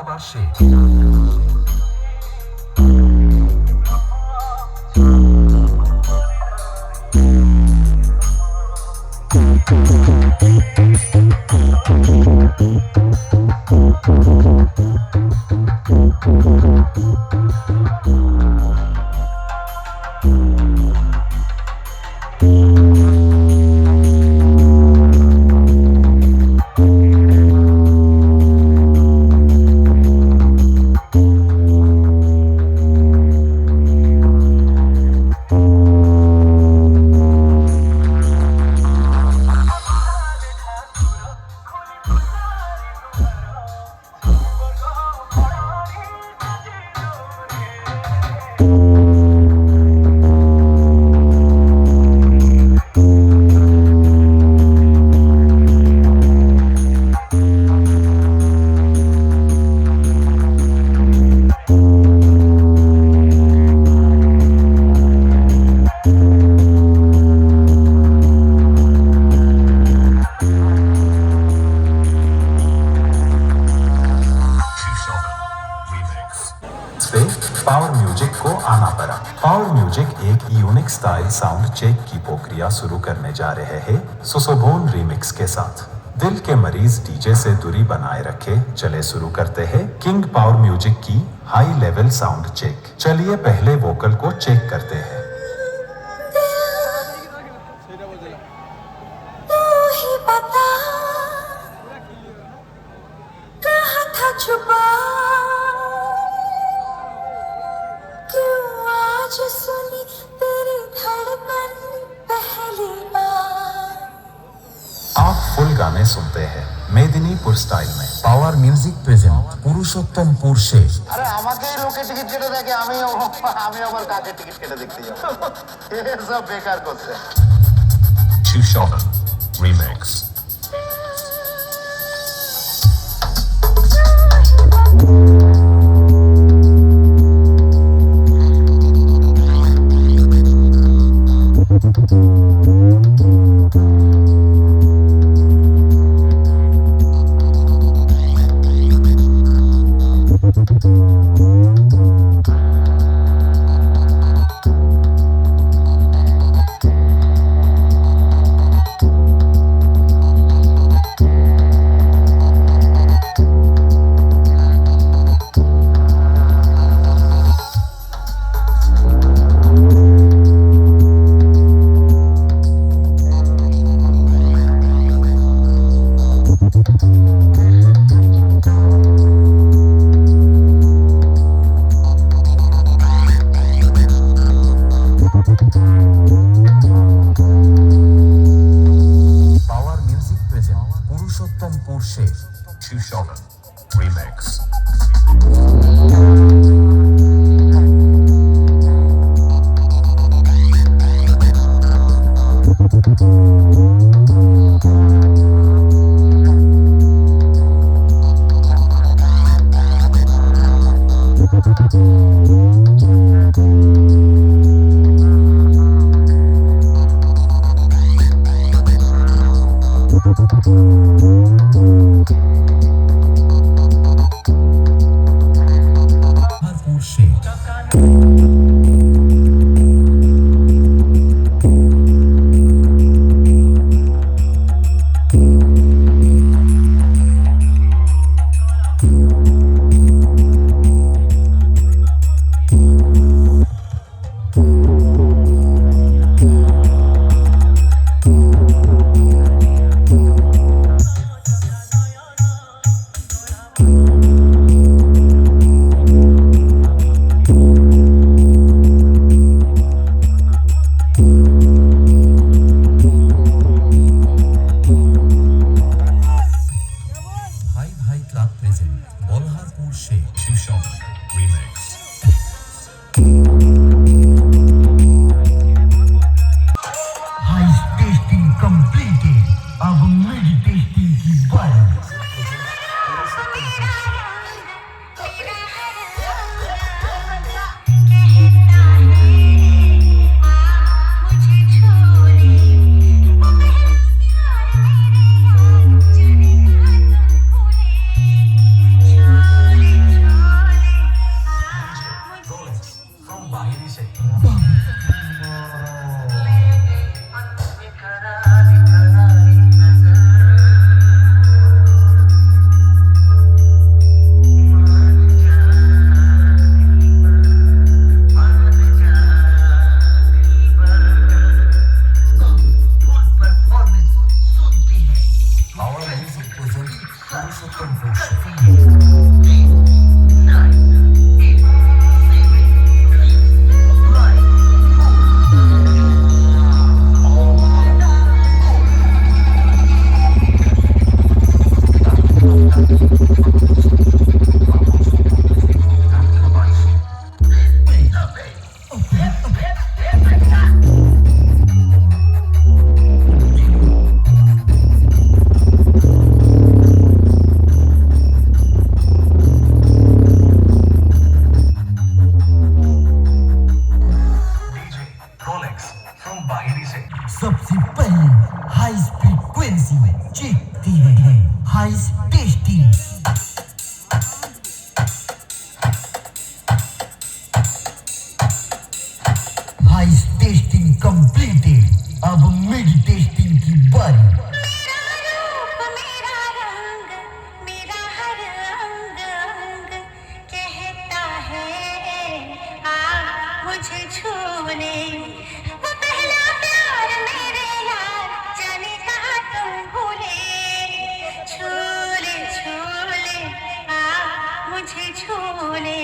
আবার সে power music को आना पड़ा। पावर म्यूजिक एक यूनिक स्टाइल साउंड चेक की प्रक्रिया शुरू करने जा रहे हैं सोसोबोन रीमिक्स के साथ। दिल के मरीज डीजे से दूरी बनाए रखे, चले शुरू करते हैं किंग पावर म्यूजिक की हाई लेवल साउंड चेक। चलिए पहले वोकल को चेक करते हैं। आप फुल गाने सुनते हैं मेदिनीपुर स्टाइल में। पावर म्यूजिक प्रेजेंट पुरुषोत्तमपुर से। अरे আমাকেই লোকে টিকিট কেটে দেখে আমি আবার কাকে টিকিট কেটে দেখতে যাব? এ সব বেকার করছে। Shushovan remix। Shushovan remix। Balharpur से Shushovan remix। High tasting completed, अब मेरी tasting की बारी। Surely मुझे छू ले, वो पहला प्यार मेरे यार, जाने कहाँ तुम भूले, छू ले, आ मुझे छू ले।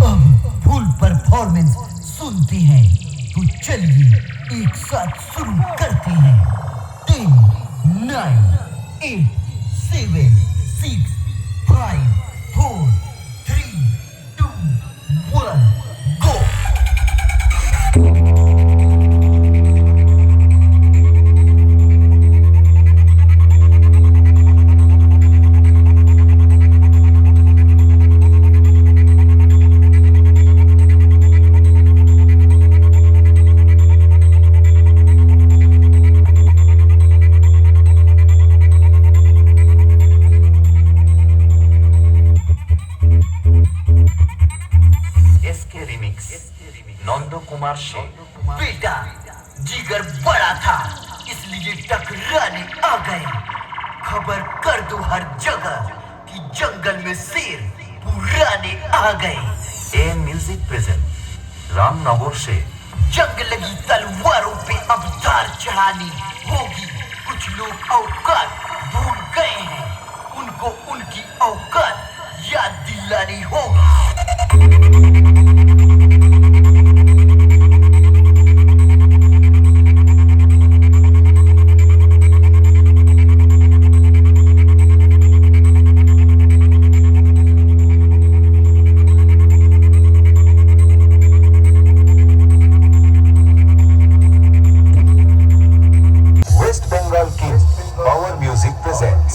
अब फुल परफॉर्मेंस सुनते हैं, तो चलिए एक साथ शुरू करते हैं। 10, 9, 8, 7, 6, 5, 4, 3, 2, 1, go! बेटा जिगर बड़ा था, इसलिए टकराने आ गए। खबर कर दो हर जगह कि जंगल में शेर पुराने आ गए। ए म्यूजिक प्रेजेंट रामनगर से जंग लगी तलवारों पे अब धार चढ़ानी होगी। कुछ लोग औकात भूल गए हैं, उनको उनकी औकात याद दिलानी होगी।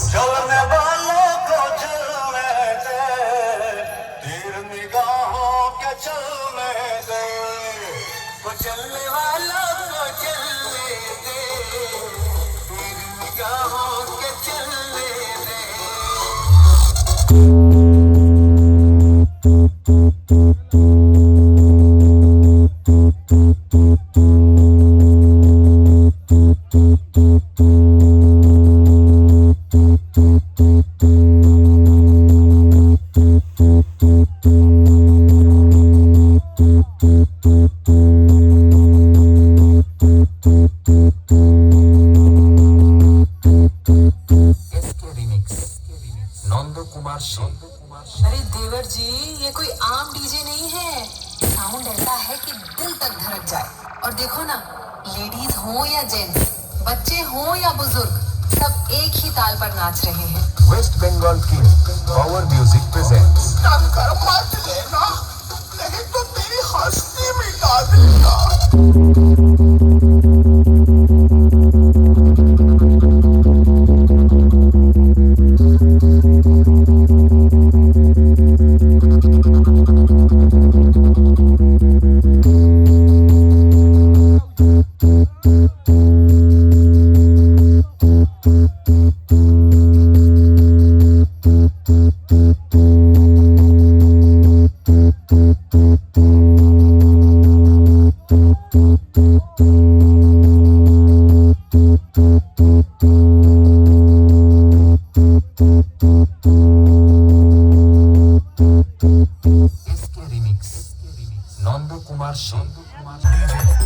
चलने वालों को चलने दे, तीर निगाहों के चलने दे, वो चलने वालों को चलने दे, तीर निगाहों के चलने दे। अरे देवर जी, ये कोई आम डीजे नहीं है। साउंड ऐसा है कि दिल तक धड़क जाए। और देखो ना, लेडीज हो या जेंट्स, बच्चे हो या बुजुर्ग, सब एक ही ताल पर नाच रहे हैं। वेस्ट बंगाल की पावर म्यूजिक प्रेजेंट्स टक्कर मत लेना, नहीं तो तेरी हस्ती मिटा दूंगा।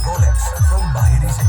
Roland from Bahiri से